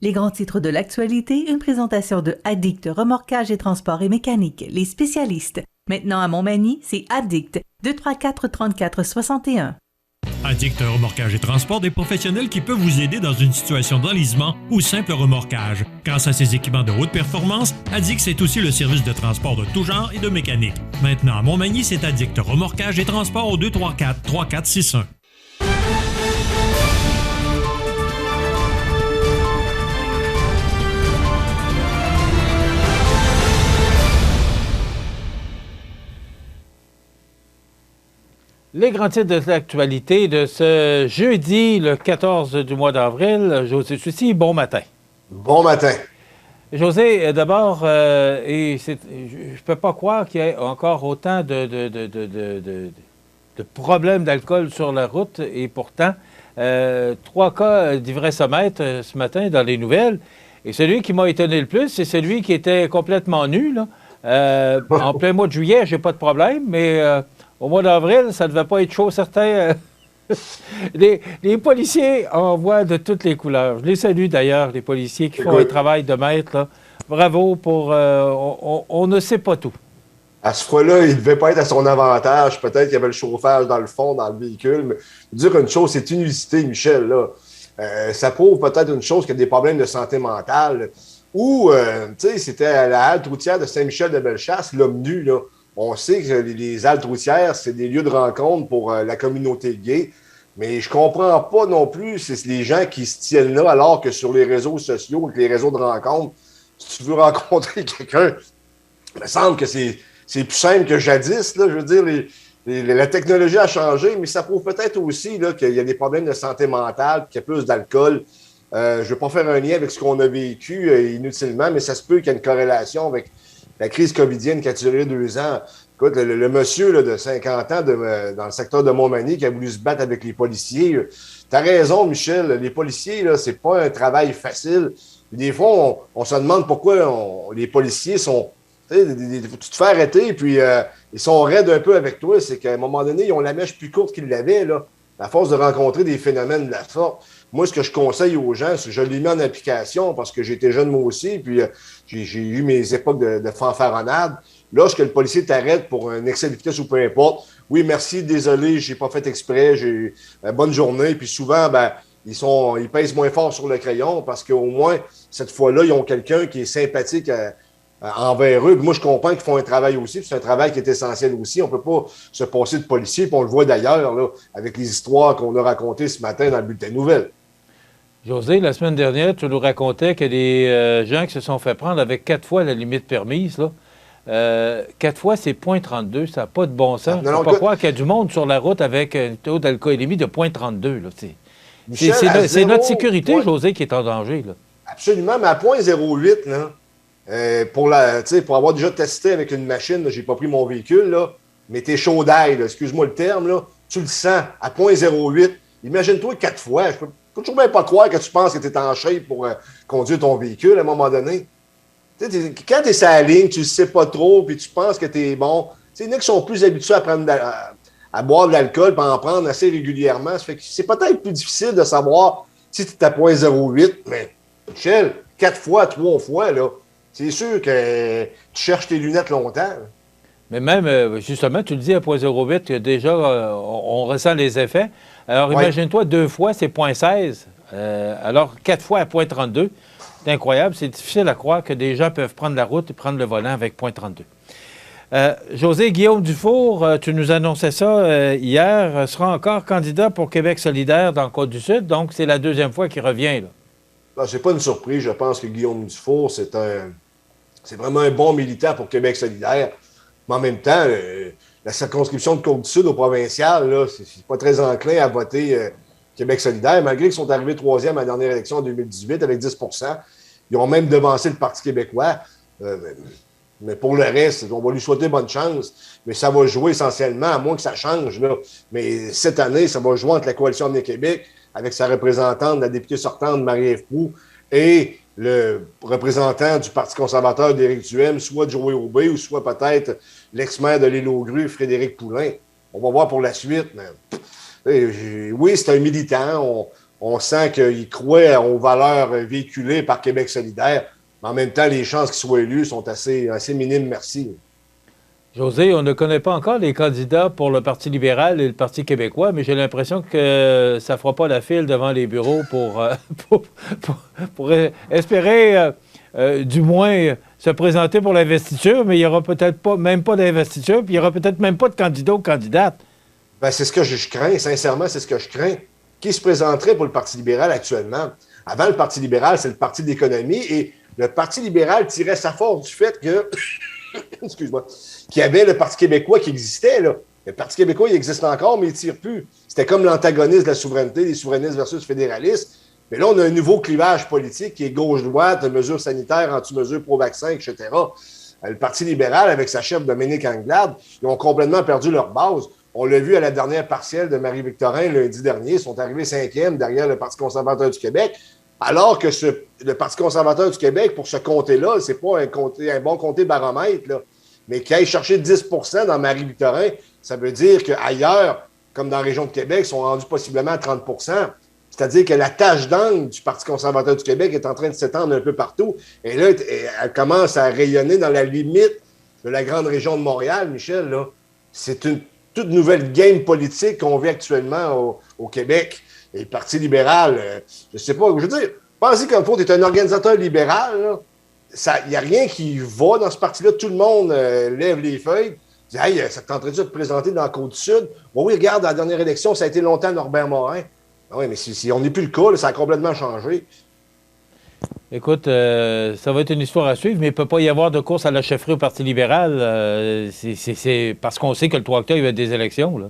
Les grands titres de l'actualité, une présentation de Addict Remorquage et Transport et Mécanique, les spécialistes. Maintenant à Montmagny, c'est Addict, 234-34-61. Addict Remorquage et Transport, des professionnels qui peuvent vous aider dans une situation d'enlisement ou simple remorquage. Grâce à ses équipements de haute performance, Addict, c'est aussi le service de transport de tout genre et de mécanique. Maintenant à Montmagny, c'est Addict Remorquage et Transport au 234-3461. Les grands titres de l'actualité de ce jeudi, le 14 du mois d'avril. José Soucy, bon matin. Bon matin. José, d'abord, je ne peux pas croire qu'il y ait encore autant de problèmes d'alcool sur la route. Et pourtant, 3 cas d'ivresse-mètre ce matin dans les nouvelles. Et celui qui m'a étonné le plus, c'est celui qui était complètement nu. Là. En plein mois de juillet, j'ai pas de problème, mais... au mois d'avril, ça ne devait pas être chaud, certains. Les policiers en voient de toutes les couleurs. Je les salue d'ailleurs, les policiers qui font un travail de maître. Là. Bravo pour... on ne sait pas tout. À ce fois-là, il ne devait pas être à son avantage. Peut-être qu'il y avait le chauffage dans le fond, dans le véhicule. Mais dire une chose, c'est une unicité, Michel. Là. Ça prouve peut-être une chose qu'il y a des problèmes de santé mentale. Ou, tu sais, c'était à la halte routière de Saint-Michel-de-Bellechasse, l'homme nu, là. On sait que les haltes routières, c'est des lieux de rencontre pour la communauté gay, mais je comprends pas non plus c'est les gens qui se tiennent là alors que sur les réseaux sociaux, avec les réseaux de rencontres, si tu veux rencontrer quelqu'un, il me semble que c'est plus simple que jadis. Là, je veux dire, la technologie a changé, mais ça prouve peut-être aussi là, qu'il y a des problèmes de santé mentale, qu'il y a plus d'alcool. Je ne vais pas faire un lien avec ce qu'on a vécu inutilement, mais ça se peut qu'il y ait une corrélation avec la crise covidienne qui a duré 2 ans. Écoute, le monsieur là, de 50 ans dans le secteur de Montmagny qui a voulu se battre avec les policiers. T'as raison, Michel. Les policiers, là, c'est pas un travail facile. Des fois, on se demande pourquoi les policiers sont... Tu te fais arrêter, puis ils sont raides un peu avec toi. C'est qu'à un moment donné, ils ont la mèche plus courte qu'ils l'avaient, là, à force de rencontrer des phénomènes de la sorte. Moi, ce que je conseille aux gens, c'est que je l'ai mis en application parce que j'étais jeune moi aussi, puis j'ai eu mes époques de fanfaronnade. Lorsque le policier t'arrête pour un excès de vitesse ou peu importe, oui, merci, désolé, j'ai pas fait exprès, j'ai eu une bonne journée. Puis souvent, ben, ils pèsent moins fort sur le crayon parce qu'au moins, cette fois-là, ils ont quelqu'un qui est sympathique envers eux. Puis moi, je comprends qu'ils font un travail aussi, puis c'est un travail qui est essentiel aussi. On peut pas se passer de policier, puis on le voit d'ailleurs là, avec les histoires qu'on a racontées ce matin dans le bulletin de nouvelles. José, la semaine dernière, tu nous racontais que des gens qui se sont fait prendre avec 4 fois la limite permise, là. 4 fois, c'est 0,32. Ça n'a pas de bon sens. Je ne peux pas croire qu'il y a du monde sur la route avec un taux d'alcoolémie de 0,32. C'est notre sécurité, ouais. José, qui est en danger. Là. Absolument, mais à 0,08, là, pour avoir déjà testé avec une machine, je n'ai pas pris mon véhicule, là, mais t'es chaud d'ail, excuse-moi le terme, là, tu le sens à 0,08. Imagine-toi 4 fois. Je peux toujours bien pas croire que tu penses que tu es en shape pour conduire ton véhicule à un moment donné. Quand tu es sur la ligne, tu ne sais pas trop, puis tu penses que tu es bon. Il y en a qui sont plus habitués à boire de l'alcool et à en prendre assez régulièrement. Ça fait que c'est peut-être plus difficile de savoir si tu es à 0,08, mais Michel, 4 fois, 3 fois, là, c'est sûr que tu cherches tes lunettes longtemps. Mais même, justement, tu le dis à 0,08, que déjà, on ressent les effets. Alors, imagine-toi, 2 fois, c'est 0,16. Alors, 4 fois à 0,32. C'est incroyable. C'est difficile à croire que des gens peuvent prendre la route et prendre le volant avec 0,32. José Guillaume Dufour, tu nous annonçais ça hier, sera encore candidat pour Québec solidaire dans le Côte-du-Sud. Donc, c'est la 2e fois qu'il revient. Là. C'est pas une surprise. Je pense que Guillaume Dufour, c'est vraiment un bon militant pour Québec solidaire. Mais en même temps, la circonscription de Côte-du-Sud au provincial, là, c'est pas très enclin à voter Québec solidaire, malgré qu'ils sont arrivés 3e à la dernière élection en 2018 avec 10 %. Ils ont même devancé le Parti québécois. Mais pour le reste, on va lui souhaiter bonne chance. Mais ça va jouer essentiellement, à moins que ça change. Là. Mais cette année, ça va jouer entre la Coalition Avenir Québec, avec sa représentante, la députée sortante, Marie-Ève Proulx, et le représentant du Parti conservateur d'Éric Duhem, soit Joey Aubé, ou soit peut-être l'ex-maire de l'île aux Grues, Frédéric Poulin. On va voir pour la suite. Mais... Oui, c'est un militant. On sent qu'il croit aux valeurs véhiculées par Québec solidaire. Mais en même temps, les chances qu'il soit élu sont assez minimes, merci. José, on ne connaît pas encore les candidats pour le Parti libéral et le Parti québécois, mais j'ai l'impression que ça ne fera pas la file devant les bureaux pour espérer, du moins, se présenter pour l'investiture, mais il n'y aura peut-être même pas d'investiture, puis il n'y aura peut-être même pas de candidat ou candidate. Ben, c'est ce que je crains, sincèrement, c'est ce que je crains. Qui se présenterait pour le Parti libéral actuellement? Avant, le Parti libéral, c'est le Parti de l'économie, et le Parti libéral tirait sa force du fait que... excuse-moi, qu'il y avait le Parti québécois qui existait, là. Le Parti québécois, il existe encore, mais il ne tire plus. C'était comme l'antagoniste de la souveraineté, les souverainistes versus fédéralistes. Mais là, on a un nouveau clivage politique qui est gauche-droite, mesures sanitaires, anti-mesures pro-vaccins, etc. Le Parti libéral, avec sa chef Dominique Anglade, ils ont complètement perdu leur base. On l'a vu à la dernière partielle de Marie-Victorin lundi dernier. Ils sont arrivés 5e derrière le Parti conservateur du Québec. Alors que le Parti conservateur du Québec, pour ce comté-là, c'est pas un bon comté baromètre, là, mais qu'il aille chercher 10 % dans Marie-Victorin, ça veut dire qu'ailleurs, comme dans la région de Québec, ils sont rendus possiblement à 30 %. C'est-à-dire que la tache d'angle du Parti conservateur du Québec est en train de s'étendre un peu partout. Et là, elle commence à rayonner dans la limite de la grande région de Montréal, Michel. Là. C'est une toute nouvelle game politique qu'on vit actuellement au Québec. Et le Parti libéral, je ne sais pas, je veux dire, pensez comme faut, tu es un organisateur libéral, il n'y a rien qui va dans ce parti-là, tout le monde lève les feuilles, dit « Hey, ça te tenterait-tu de te présenter dans la Côte-du-Sud? » Bon, oui, regarde, à la dernière élection, ça a été longtemps Norbert Morin. Ah oui, mais si on n'est plus le cas, là, ça a complètement changé. Écoute, ça va être une histoire à suivre, mais il ne peut pas y avoir de course à la chefferie au Parti libéral. C'est parce qu'on sait que le 3 octobre, il va y avoir des élections, là.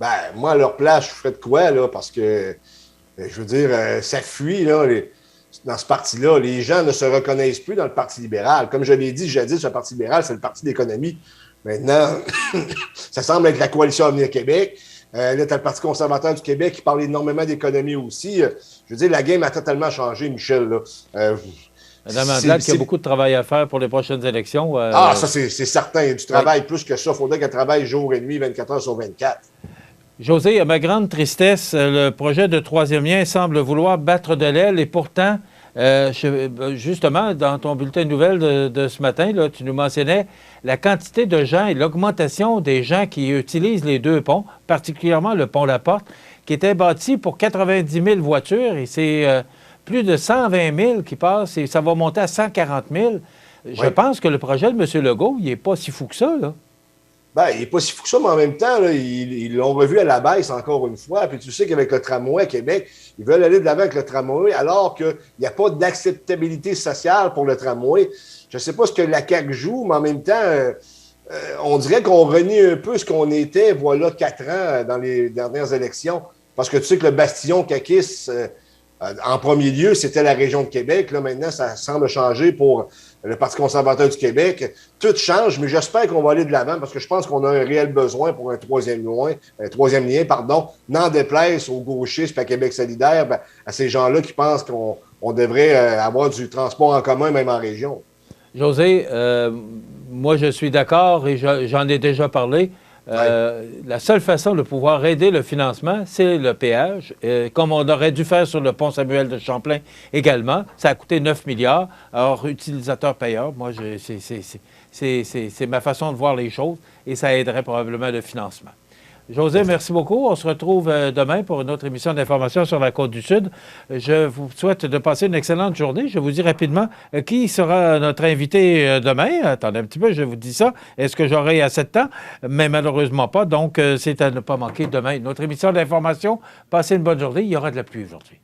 Ben, moi, à leur place, je ferais de quoi, là, parce que, je veux dire, ça fuit, là, dans ce parti-là. Les gens ne se reconnaissent plus dans le Parti libéral. Comme je l'ai dit jadis, le Parti libéral, c'est le Parti de l'économie. Maintenant, ça semble être la Coalition Avenir Québec. Là, tu as le Parti conservateur du Québec qui parle énormément d'économie aussi. Je veux dire, la game a totalement changé, Michel, là. Madame Anglade, qui a beaucoup de travail à faire pour les prochaines élections. Ça, c'est certain. Il y a du travail plus que ça. Il faudrait qu'elle travaille jour et nuit, 24 heures sur 24. José, à ma grande tristesse, le projet de troisième lien semble vouloir battre de l'aile et pourtant, justement, dans ton bulletin de nouvelles de ce matin, là, tu nous mentionnais la quantité de gens et l'augmentation des gens qui utilisent les deux ponts, particulièrement le pont La Porte, qui était bâti pour 90 000 voitures et c'est plus de 120 000 qui passent et ça va monter à 140 000. Je pense que le projet de M. Legault, il n'est pas si fou que ça, là. Ben, il n'est pas si fou que ça, mais en même temps, là, ils l'ont revu à la baisse encore une fois. Puis tu sais qu'avec le tramway à Québec, ils veulent aller de l'avant avec le tramway alors qu'il n'y a pas d'acceptabilité sociale pour le tramway. Je ne sais pas ce que la CAQ joue, mais en même temps, on dirait qu'on renie un peu ce qu'on était, voilà, 4 ans dans les dernières élections. Parce que tu sais que le bastion caquiste, en premier lieu, c'était la région de Québec. Là, maintenant, ça semble changer pour le Parti conservateur du Québec. Tout change, mais j'espère qu'on va aller de l'avant parce que je pense qu'on a un réel besoin pour un troisième lien, n'en déplaise aux gauchistes et à Québec solidaire, à ces gens-là qui pensent qu'on devrait avoir du transport en commun, même en région. José, moi, je suis d'accord et j'en ai déjà parlé. La seule façon de pouvoir aider le financement, c'est le péage. Comme on aurait dû faire sur le pont Samuel de Champlain également, ça a coûté 9 milliards. Alors, utilisateur-payeur, moi, c'est ma façon de voir les choses et ça aiderait probablement le financement. José, merci beaucoup. On se retrouve demain pour une autre émission d'information sur la Côte-du-Sud. Je vous souhaite de passer une excellente journée. Je vous dis rapidement qui sera notre invité demain. Attendez un petit peu, je vous dis ça. Est-ce que j'aurai assez de temps? Mais malheureusement pas. Donc, c'est à ne pas manquer demain une autre émission d'information. Passez une bonne journée. Il y aura de la pluie aujourd'hui.